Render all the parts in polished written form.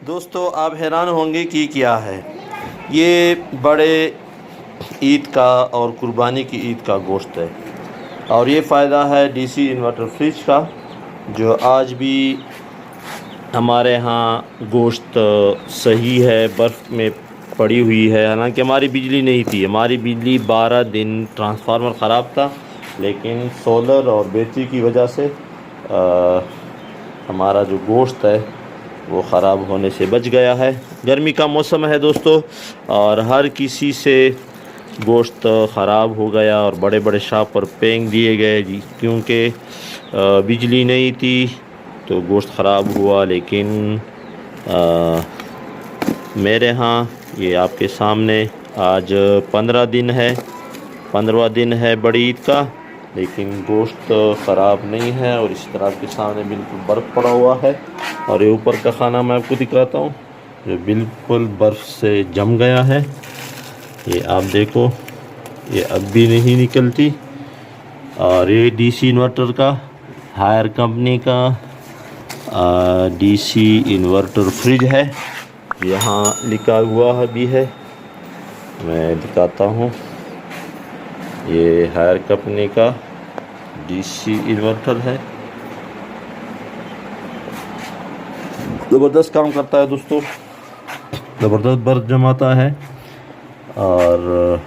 दोस्तों आप हैरान होंगे कि क्या है ये बड़े ईद का और कुर्बानी की ईद का गोश्त है। और ये फ़ायदा है डीसी इन्वर्टर फ्रिज का, जो आज भी हमारे यहाँ गोश्त सही है, बर्फ़ में पड़ी हुई है। हालांकि हमारी बिजली नहीं थी, हमारी बिजली 12 दिन ट्रांसफार्मर ख़राब था, लेकिन सोलर और बैटरी की वजह से हमारा जो गोश्त है वो ख़राब होने से बच गया है। गर्मी का मौसम है दोस्तों, और हर किसी से गोश्त ख़राब हो गया और बड़े बड़े शॉप पर पेंग दिए गए जी, क्योंकि बिजली नहीं थी तो गोश्त ख़राब हुआ। लेकिन मेरे यहाँ ये आपके सामने आज 15 दिन है, 15वां दिन है बड़ी ईद का, लेकिन गोश्त ख़राब नहीं है। और इस तरह आपके सामने बिल्कुल बर्फ़ पड़ा हुआ है। और ये ऊपर का खाना मैं आपको दिखाता हूँ, जो बिल्कुल बर्फ़ से जम गया है। ये आप देखो, ये अब भी नहीं निकलती। और ये डीसी इन्वर्टर का, हायर कंपनी का डीसी इन्वर्टर फ्रिज है, यहाँ लिखा हुआ भी है, मैं दिखाता हूँ। ये हायर कंपनी का डीसी इन्वर्टर है, ज़बरदस्त काम करता है दोस्तों, ज़बरदस्त बर्फ़ जमाता है। और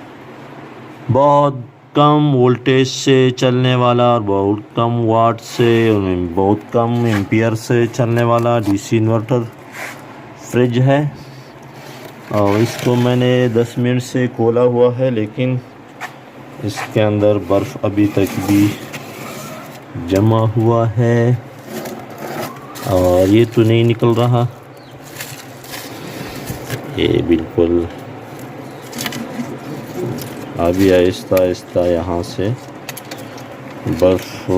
बहुत कम वोल्टेज से चलने वाला और बहुत कम वाट से, बहुत कम एम्पियर से चलने वाला डीसी इन्वर्टर फ्रिज है। और इसको मैंने 10 मिनट से खोला हुआ है, लेकिन इसके अंदर बर्फ़ अभी तक भी जमा हुआ है और ये तो नहीं निकल रहा। ये बिल्कुल अभी आहिस्ता आहिस्ता यहाँ से बर्फ़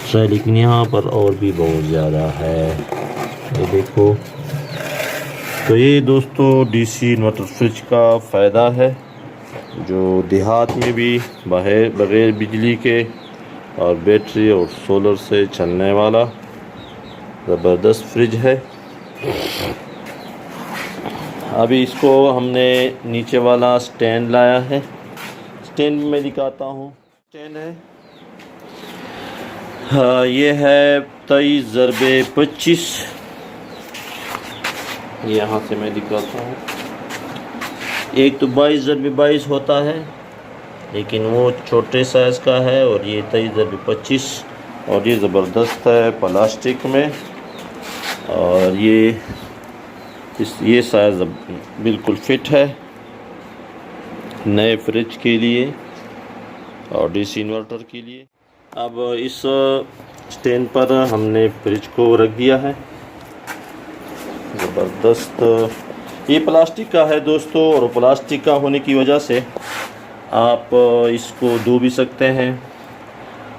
है, लेकिन यहाँ पर और भी बहुत ज़्यादा है, ये देखो। तो ये दोस्तों डीसी इन्वर्टर फ्रिज का फ़ायदा है, जो देहात में भी बग़ैर बिजली के और बैटरी और सोलर से चलने वाला ज़बरदस्त फ्रिज है। अभी इसको हमने नीचे वाला स्टैंड लाया है, स्टैंड में दिखाता हूँ। स्टैंड है, हाँ, ये है 23x25, यहाँ से मैं दिखाता हूँ। एक तो 22x22 होता है, लेकिन वो छोटे साइज़ का है, और ये 23x25, और ये ज़बरदस्त है प्लास्टिक में। और ये साइज़ बिल्कुल फिट है नए फ्रिज के लिए और डीसी इन्वर्टर के लिए। अब इस स्टैंड पर हमने फ्रिज को रख दिया है, ज़बरदस्त। ये प्लास्टिक का है दोस्तों, और प्लास्टिक का होने की वजह से आप इसको धो भी सकते हैं,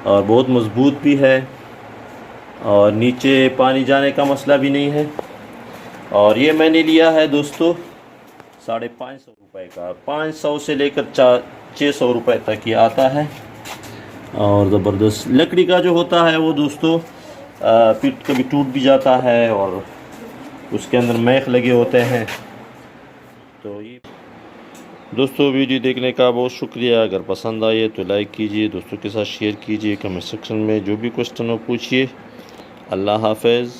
और बहुत मज़बूत भी है, और नीचे पानी जाने का मसला भी नहीं है। और ये मैंने लिया है दोस्तों 550 रुपये का, 500 से लेकर 600 रुपये तक ये आता है। और ज़बरदस्त लकड़ी का जो होता है वो दोस्तों फिर कभी टूट भी जाता है, और उसके अंदर मैख लगे होते हैं। तो ये दोस्तों वीडियो देखने का बहुत शुक्रिया। अगर पसंद आए तो लाइक कीजिए, दोस्तों के साथ शेयर कीजिए, कमेंट सेक्शन में जो भी क्वेश्चन हो पूछिए। अल्लाह हाफ़िज़।